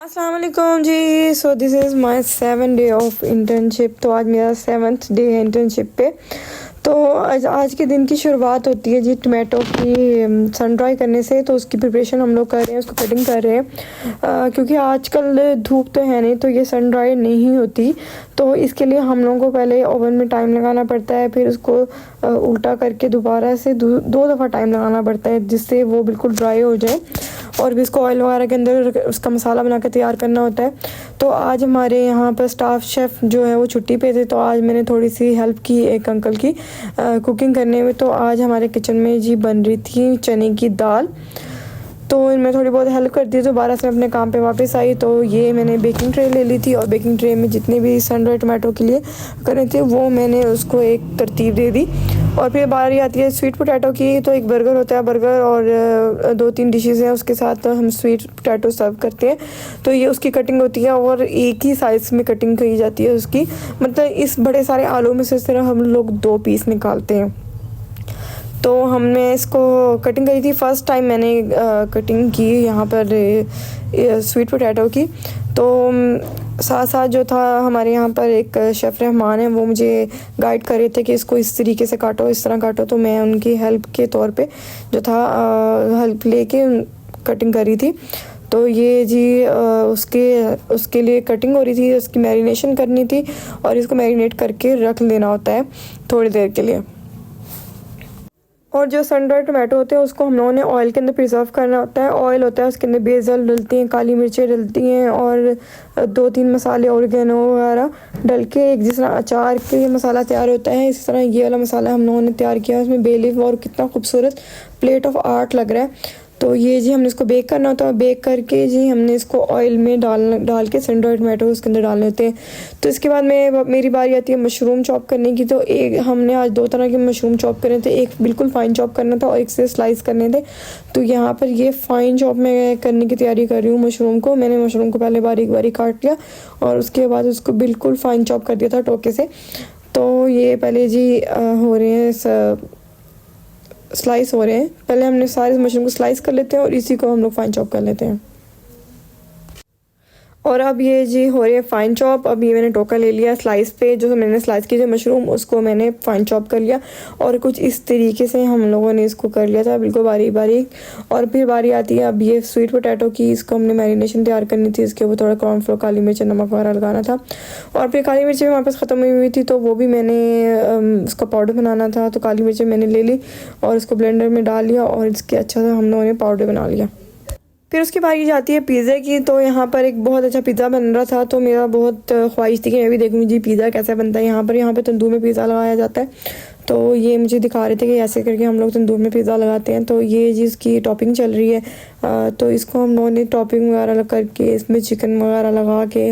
अस्सलाम वालेकुम जी। So this is my 7 day of internship. तो आज मेरा 7th डे है इंटर्नशिप पे। तो आज के दिन की शुरुआत होती है जी टमाटो की सन ड्राई करने से। तो उसकी प्रिपरेशन हम लोग कर रहे हैं, उसको कटिंग कर रहे हैं क्योंकि आजकल धूप तो है नहीं तो ये सन ड्राई नहीं होती। तो इसके लिए हम लोगों को पहले ओवन में टाइम लगाना पड़ता है, फिर उसको उल्टा करके दोबारा से दो दफ़ा टाइम लगाना पड़ता है जिससे वो बिल्कुल ड्राई हो जाए। और भी इसको ऑयल वगैरह के अंदर उसका मसाला बना के तैयार करना होता है। तो आज हमारे यहाँ पर स्टाफ शेफ़ जो है वो छुट्टी पे थे, तो आज मैंने थोड़ी सी हेल्प की एक अंकल की कुकिंग करने में। तो आज हमारे किचन में जी बन रही थी चने की दाल। तो इनमें थोड़ी बहुत हेल्प कर दी। तो 12 से अपने काम पे वापस आई तो ये मैंने बेकिंग ट्रे ले ली थी और बेकिंग ट्रे में जितने भी सन ड्राई टमाटो के लिए करे थे वो मैंने उसको एक तरतीब दे दी। और फिर बारी आती है स्वीट पोटैटो की। तो एक बर्गर होता है, बर्गर और 2-3 डिशेज़ हैं, उसके साथ हम स्वीट पोटैटो सर्व करते हैं। तो ये उसकी कटिंग होती है और एक ही साइज़ में कटिंग की जाती है उसकी। मतलब इस बड़े सारे आलू में से सिर्फ हम लोग 2 पीस निकालते हैं। तो हमने इसको कटिंग करी थी। फ़र्स्ट टाइम मैंने कटिंग की यहाँ पर स्वीट पोटैटो की। तो साथ साथ जो था हमारे यहाँ पर एक शेफ़ रहमान है, वो मुझे गाइड कर रहे थे कि इसको इस तरीके से काटो, इस तरह काटो। तो मैं उनकी हेल्प के तौर पे जो था हेल्प लेके कटिंग करी थी। तो ये जी उसके लिए कटिंग हो रही थी, उसकी मैरिनेशन करनी थी और इसको मैरिनेट करके रख लेना होता है थोड़ी देर के लिए। और जो सन ड्राई टमाटो होते हैं उसको हम लोगों ने ऑयल के अंदर प्रिजर्व करना होता है। ऑयल होता है, उसके अंदर बेसल डलती हैं, काली मिर्चें डलती हैं और 2-3 मसाले ऑर्गेनो वगैरह डल के एक जिस तरह अचार के मसाला तैयार होता है, इसी तरह ये वाला मसाला हम लोगों ने तैयार किया। उसमें बे लीफ और कितना खूबसूरत प्लेट ऑफ आर्ट लग रहा है। तो ये जी हमने इसको बेक करना होता है। बेक करके जी हमने इसको ऑयल में डाल के सन ड्राई टमाटो उसके अंदर डालने होते हैं। तो इसके बाद मेरी बारी आती है मशरूम चॉप करने की। तो एक हमने आज 2 तरह के मशरूम चॉप करने थे, एक बिल्कुल फ़ाइन चॉप करना था और एक से स्लाइस करने थे। तो यहाँ पर ये फ़ाइन चॉप मैं करने की तैयारी कर रही हूँ मशरूम को। मैंने मशरूम को पहले बारीक बारीक काट लिया और उसके बाद उसको बिल्कुल फ़ाइन चॉप कर दिया था टोके से। तो ये पहले जी हो रहे हैं स्लाइस हो रहे हैं। पहले हमने सारे मशरूम को स्लाइस कर लेते हैं और इसी को हम लोग फाइन चॉप कर लेते हैं। और अब ये जी हो रही है फ़ाइन चॉप। अब ये मैंने टोका ले लिया स्लाइस पे, जो मैंने स्लाइस की जो मशरूम उसको मैंने फ़ाइन चॉप कर लिया और कुछ इस तरीके से हम लोगों ने इसको कर लिया था बिल्कुल बारीक बारीक। और फिर बारी आती है अब ये स्वीट पोटैटो की। इसको हमने मैरिनेशन तैयार करनी थी, इसके ऊपर थोड़ा कॉर्नफ्लोर, काली मिर्च, नमक वगैरह लगाना था। और फिर काली मिर्चें हमारे पास ख़त्म हुई थी तो वो भी मैंने उसका पाउडर बनाना था। तो काली मिर्चें मैंने ले ली और उसको ब्लेंडर में डाल लिया और इसके अच्छा सा हम लोगों ने पाउडर बना लिया। फिर उसकी बारी जाती है पिज़्ज़ा की। तो यहाँ पर एक बहुत अच्छा पिज़्ज़ा बन रहा था तो मेरा बहुत ख्वाहिश थी कि मैं भी देखूँ जी पिज़्ज़ा कैसा बनता है। यहाँ पे तंदूर में पिज़्ज़ा लगाया जाता है। तो ये मुझे दिखा रहे थे कि ऐसे करके हम लोग तंदूर में पिज़्ज़ा लगाते हैं। तो ये जी इसकी टॉपिंग चल रही है। तो इसको हम लोगों ने टॉपिंग वगैरह करके इसमें चिकन वगैरह लगा के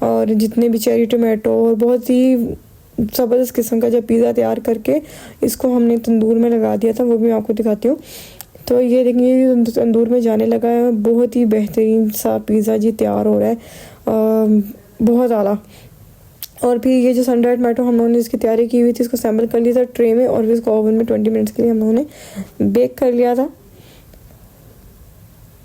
और जितने भी चेरी टमाटो और बहुत ही ज़बरदस्त किस्म का जब पिज़्ज़ा तैयार करके इसको हमने तंदूर में लगा दिया था, वो भी मैं आपको दिखाती हूँ। तो ये देखिए तंदूर में जाने लगा है, बहुत ही बेहतरीन सा पिज़्ज़ा जी तैयार हो रहा है, बहुत ज़्यादा। और फिर ये जो सन ड्राई टमाटो हम लोगों ने इसकी तैयारी की हुई थी, इसको सैम्पल कर लिया था ट्रे में और फिर इसको ओवन में 20 मिनट्स के लिए हम लोगों ने बेक कर लिया था।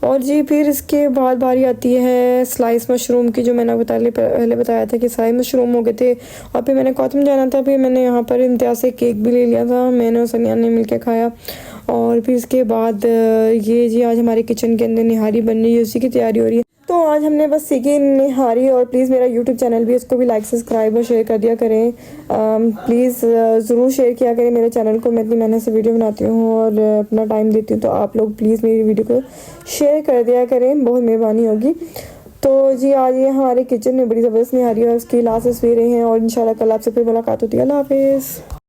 और जी फिर इसके बाद बारी आती है स्लाइस मशरूम की, जो मैंने पहले बताया था कि स्लाइस मशरूम हो गए थे। और फिर मैंने कॉटम जाना था, फिर मैंने यहाँ पर इम्तियाज़ से केक भी ले लिया था, मैंने और सनिया ने मिलकर खाया। और फिर इसके बाद ये जी आज हमारे किचन के अंदर निहारी बन रही है, उसी की तैयारी हो रही है। तो आज हमने बस सीखी निहारी। और प्लीज़ मेरा यूट्यूब चैनल भी, इसको भी लाइक सब्सक्राइब और शेयर कर दिया करें। प्लीज़ ज़रूर शेयर किया करें मेरे चैनल को। मैं इतनी मेहनत से वीडियो बनाती हूँ और अपना टाइम देती हूँ, तो आप लोग प्लीज़ मेरी वीडियो को शेयर कर दिया करें, बहुत मेहरबानी होगी। तो जी आज ये हमारे किचन में बड़ी ज़बरदस्त निहारी और उसकी लास्ट तस्वीरें हैं और इंशाल्लाह कल आपसे फिर मुलाकात होती है। अल्लाह हाफिज़।